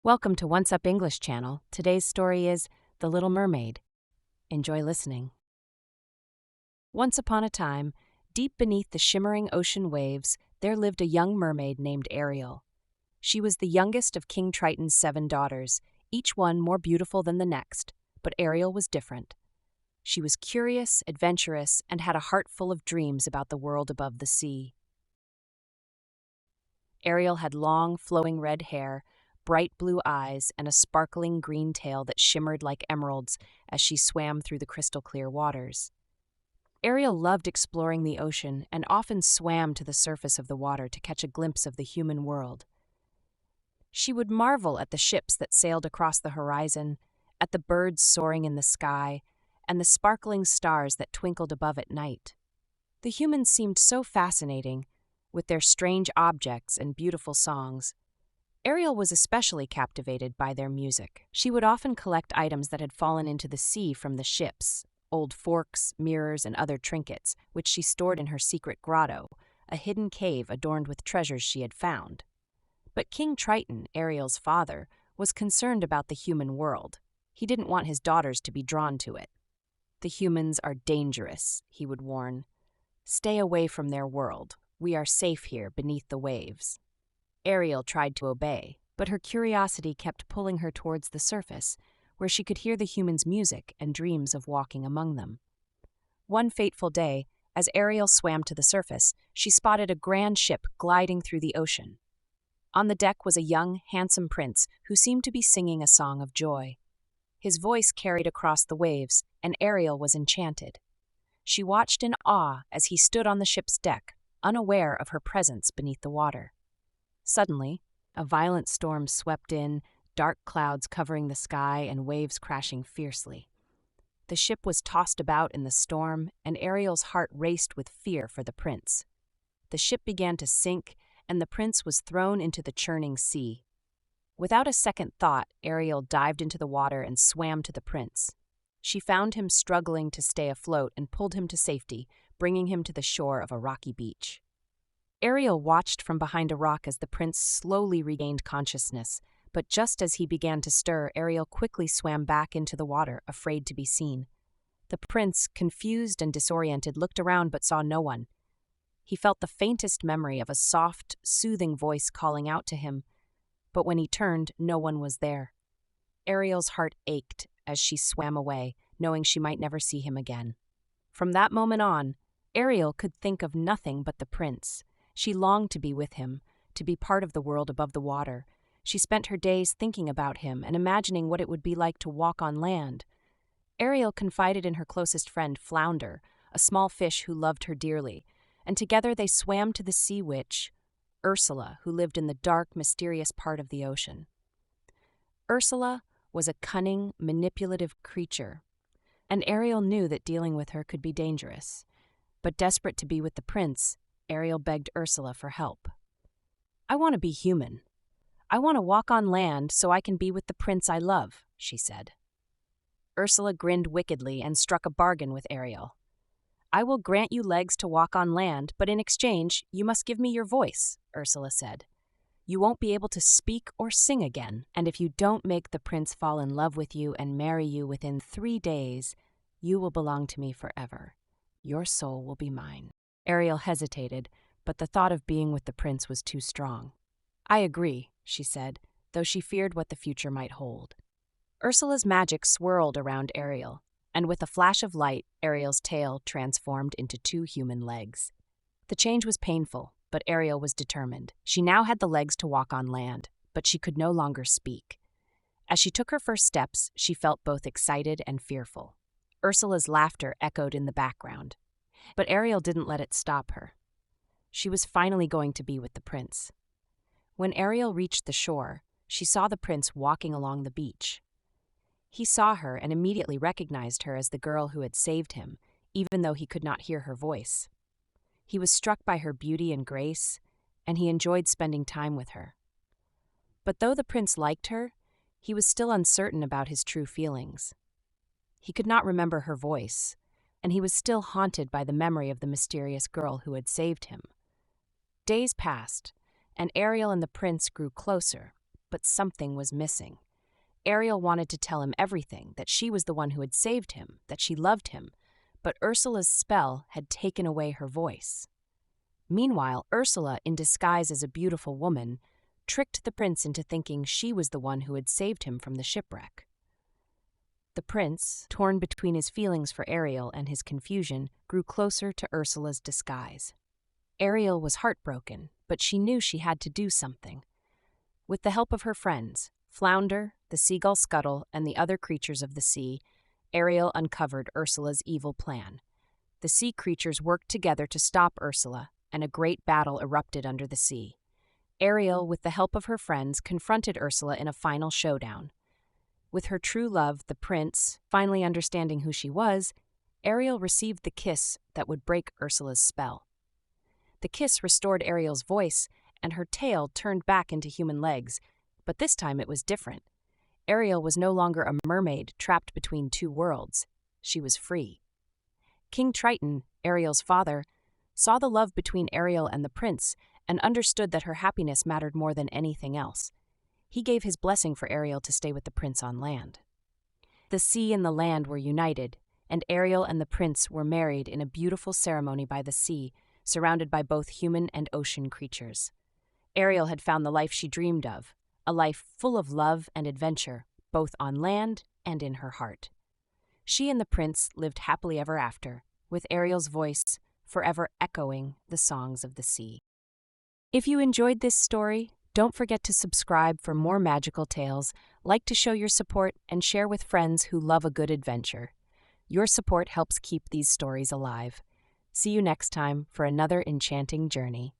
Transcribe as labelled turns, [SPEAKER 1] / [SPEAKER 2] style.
[SPEAKER 1] Welcome to Once Up English channel. Today's story is The Little Mermaid. Enjoy listening. Once upon a time, deep beneath the shimmering ocean waves, there lived a young mermaid named Ariel. She was the youngest of King Triton's 7 daughters, each one more beautiful than the next, but Ariel was different. She was curious, adventurous, and had a heart full of dreams about the world above the sea. Ariel had long, flowing red hair, bright blue eyes, and a sparkling green tail that shimmered like emeralds as she swam through the crystal-clear waters. Ariel loved exploring the ocean and often swam to the surface of the water to catch a glimpse of the human world. She would marvel at the ships that sailed across the horizon, at the birds soaring in the sky, and the sparkling stars that twinkled above at night. The humans seemed so fascinating, with their strange objects and beautiful songs. Ariel was especially captivated by their music. She would often collect items that had fallen into the sea from the ships, old forks, mirrors, and other trinkets, which she stored in her secret grotto, a hidden cave adorned with treasures she had found. But King Triton, Ariel's father, was concerned about the human world. He didn't want his daughters to be drawn to it. "The humans are dangerous," he would warn. "Stay away from their world. We are safe here beneath the waves." Ariel tried to obey, but her curiosity kept pulling her towards the surface, where she could hear the humans' music and dreams of walking among them. One fateful day, as Ariel swam to the surface, she spotted a grand ship gliding through the ocean. On the deck was a young, handsome prince who seemed to be singing a song of joy. His voice carried across the waves, and Ariel was enchanted. She watched in awe as he stood on the ship's deck, unaware of her presence beneath the water. Suddenly, a violent storm swept in, dark clouds covering the sky and waves crashing fiercely. The ship was tossed about in the storm, and Ariel's heart raced with fear for the prince. The ship began to sink, and the prince was thrown into the churning sea. Without a second thought, Ariel dived into the water and swam to the prince. She found him struggling to stay afloat and pulled him to safety, bringing him to the shore of a rocky beach. Ariel watched from behind a rock as the prince slowly regained consciousness, but just as he began to stir, Ariel quickly swam back into the water, afraid to be seen. The prince, confused and disoriented, looked around but saw no one. He felt the faintest memory of a soft, soothing voice calling out to him, but when he turned, no one was there. Ariel's heart ached as she swam away, knowing she might never see him again. From that moment on, Ariel could think of nothing but the prince. She longed to be with him, to be part of the world above the water. She spent her days thinking about him and imagining what it would be like to walk on land. Ariel confided in her closest friend, Flounder, a small fish who loved her dearly, and together they swam to the sea witch, Ursula, who lived in the dark, mysterious part of the ocean. Ursula was a cunning, manipulative creature, and Ariel knew that dealing with her could be dangerous. But desperate to be with the prince, Ariel begged Ursula for help. "I want to be human. I want to walk on land so I can be with the prince I love," she said. Ursula grinned wickedly and struck a bargain with Ariel. "I will grant you legs to walk on land, but in exchange, you must give me your voice," Ursula said. "You won't be able to speak or sing again, and if you don't make the prince fall in love with you and marry you within 3 days, you will belong to me forever. Your soul will be mine." Ariel hesitated, but the thought of being with the prince was too strong. "I agree," she said, though she feared what the future might hold. Ursula's magic swirled around Ariel, and with a flash of light, Ariel's tail transformed into 2 human legs. The change was painful, but Ariel was determined. She now had the legs to walk on land, but she could no longer speak. As she took her first steps, she felt both excited and fearful. Ursula's laughter echoed in the background. But Ariel didn't let it stop her. She was finally going to be with the prince. When Ariel reached the shore, she saw the prince walking along the beach. He saw her and immediately recognized her as the girl who had saved him, even though he could not hear her voice. He was struck by her beauty and grace, and he enjoyed spending time with her. But though the prince liked her, he was still uncertain about his true feelings. He could not remember her voice, and he was still haunted by the memory of the mysterious girl who had saved him. Days passed, and Ariel and the prince grew closer, but something was missing. Ariel wanted to tell him everything, that she was the one who had saved him, that she loved him, but Ursula's spell had taken away her voice. Meanwhile, Ursula, in disguise as a beautiful woman, tricked the prince into thinking she was the one who had saved him from the shipwreck. The prince, torn between his feelings for Ariel and his confusion, grew closer to Ursula's disguise. Ariel was heartbroken, but she knew she had to do something. With the help of her friends, Flounder, the seagull Scuttle, and the other creatures of the sea, Ariel uncovered Ursula's evil plan. The sea creatures worked together to stop Ursula, and a great battle erupted under the sea. Ariel, with the help of her friends, confronted Ursula in a final showdown. With her true love, the prince, finally understanding who she was, Ariel received the kiss that would break Ursula's spell. The kiss restored Ariel's voice, and her tail turned back into human legs, but this time it was different. Ariel was no longer a mermaid trapped between two worlds. She was free. King Triton, Ariel's father, saw the love between Ariel and the prince and understood that her happiness mattered more than anything else. He gave his blessing for Ariel to stay with the prince on land. The sea and the land were united, and Ariel and the prince were married in a beautiful ceremony by the sea, surrounded by both human and ocean creatures. Ariel had found the life she dreamed of, a life full of love and adventure, both on land and in her heart. She and the prince lived happily ever after, with Ariel's voice forever echoing the songs of the sea. If you enjoyed this story, don't forget to subscribe for more magical tales, like to show your support, and share with friends who love a good adventure. Your support helps keep these stories alive. See you next time for another enchanting journey.